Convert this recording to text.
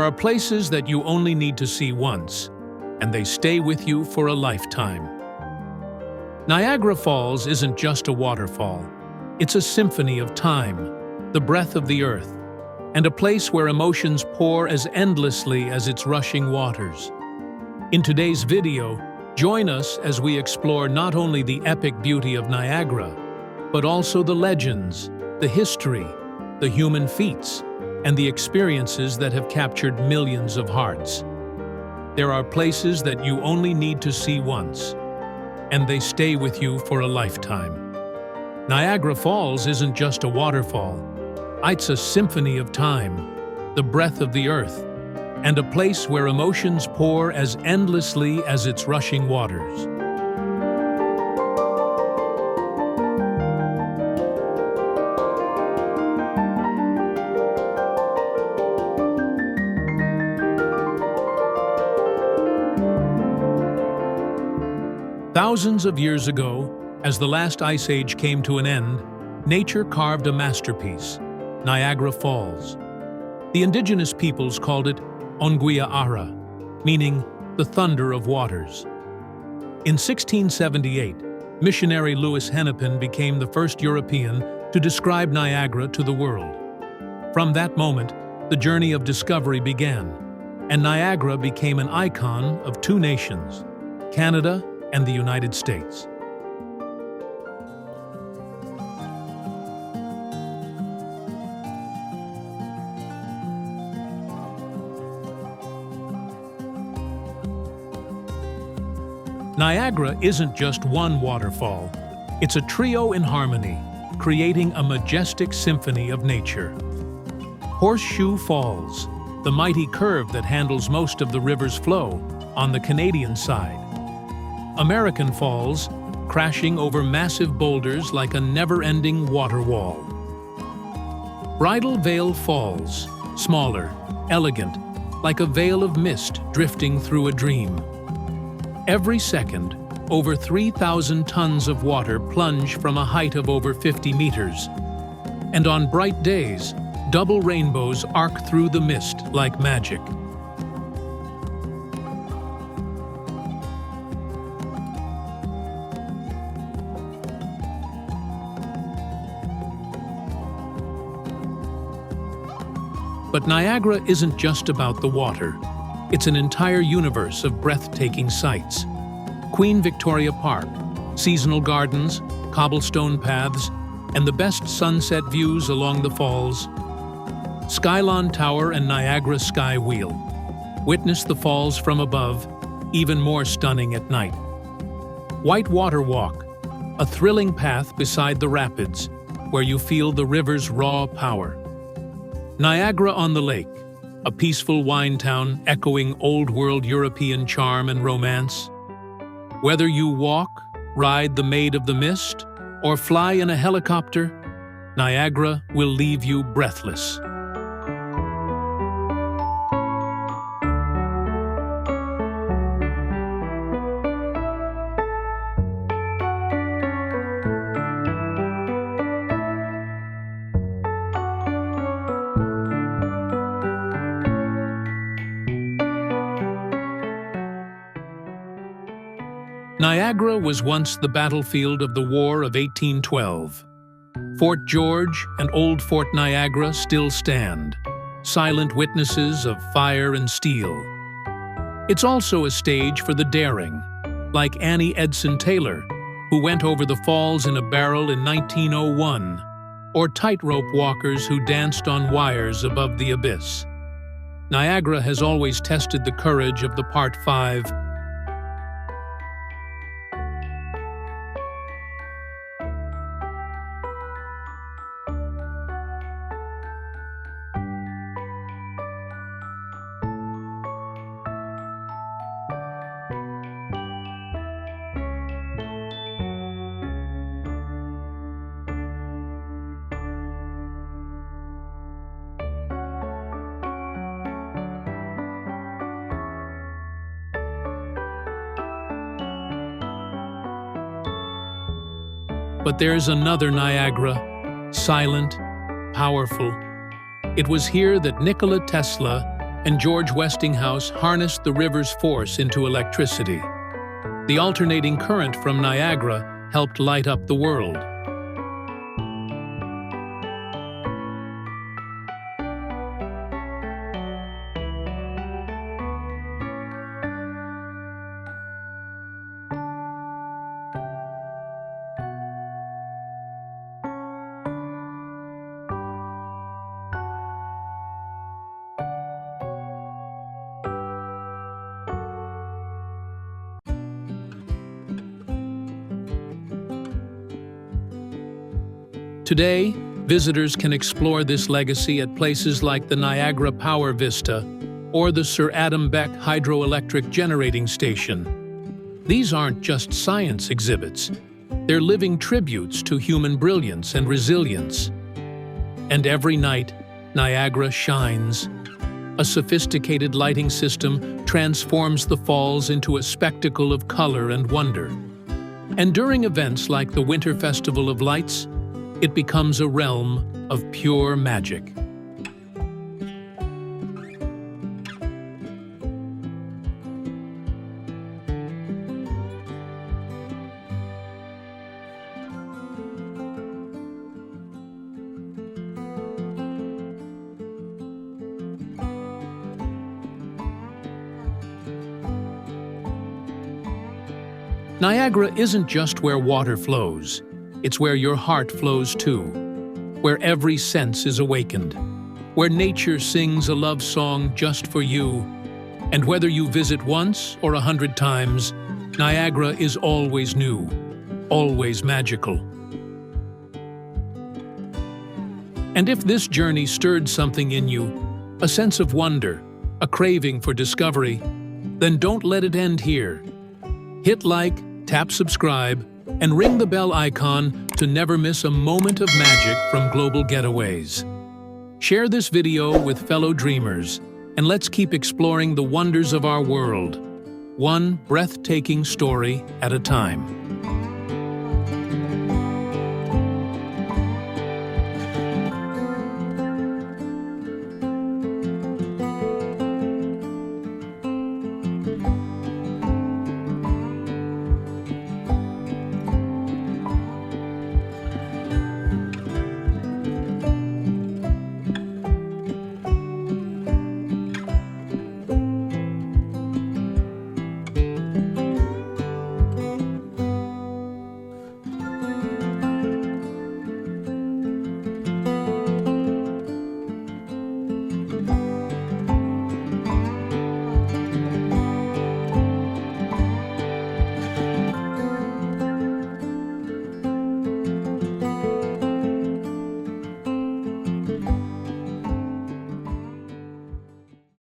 are places that you only need to see once, and they stay with you for a lifetime. Niagara Falls isn't just a waterfall. It's a symphony of time, the breath of the earth, and a place where emotions pour as endlessly as its rushing waters. In today's video, join us as we explore not only the epic beauty of Niagara, but also the legends, the history, the human feats, and the experiences that have captured millions of hearts. There are places that you only need to see once, and they stay with you for a lifetime. Niagara Falls isn't just a waterfall. It's a symphony of time, the breath of the earth, and a place where emotions pour as endlessly as its rushing waters. Thousands of years ago, as the last ice age came to an end, nature carved a masterpiece, Niagara Falls. The indigenous peoples called it Onguia-Ara, meaning the thunder of waters. In 1678, missionary Louis Hennepin became the first European to describe Niagara to the world. From that moment, the journey of discovery began, and Niagara became an icon of two nations, Canada and the United States. Niagara isn't just one waterfall. It's a trio in harmony, creating a majestic symphony of nature. Horseshoe Falls, the mighty curve that handles most of the river's flow, on the Canadian side. American Falls, crashing over massive boulders like a never-ending water wall. Bridal Veil Falls, smaller, elegant, like a veil of mist drifting through a dream. Every second, over 3,000 tons of water plunge from a height of over 50 meters. And on bright days, double rainbows arc through the mist like magic. But Niagara isn't just about the water. It's an entire universe of breathtaking sights. Queen Victoria Park, seasonal gardens, cobblestone paths, and the best sunset views along the falls. Skylon Tower and Niagara Sky Wheel. Witness the falls from above, even more stunning at night. White Water Walk, a thrilling path beside the rapids, where you feel the river's raw power. Niagara-on-the-Lake, a peaceful wine town echoing old-world European charm and romance. Whether you walk, ride the Maid of the Mist, or fly in a helicopter, Niagara will leave you breathless. Niagara was once the battlefield of the War of 1812. Fort George and Old Fort Niagara still stand, silent witnesses of fire and steel. It's also a stage for the daring, like Annie Edson Taylor, who went over the falls in a barrel in 1901, or tightrope walkers who danced on wires above the abyss. Niagara has always tested the courage of the Part 5. But there's another Niagara, silent, powerful. It was here that Nikola Tesla and George Westinghouse harnessed the river's force into electricity. The alternating current from Niagara helped light up the world. Today, visitors can explore this legacy at places like the Niagara Power Vista or the Sir Adam Beck Hydroelectric Generating Station. These aren't just science exhibits. They're living tributes to human brilliance and resilience. And every night, Niagara shines. A sophisticated lighting system transforms the falls into a spectacle of color and wonder. And during events like the Winter Festival of Lights, it becomes a realm of pure magic. Niagara isn't just where water flows. It's where your heart flows too, where every sense is awakened, where nature sings a love song just for you. And whether you visit once or 100 times, Niagara is always new, always magical. And if this journey stirred something in you, a sense of wonder, a craving for discovery, then don't let it end here. Hit like, tap subscribe, and ring the bell icon to never miss a moment of magic from Global Getaways. Share this video with fellow dreamers, and let's keep exploring the wonders of our world, one breathtaking story at a time.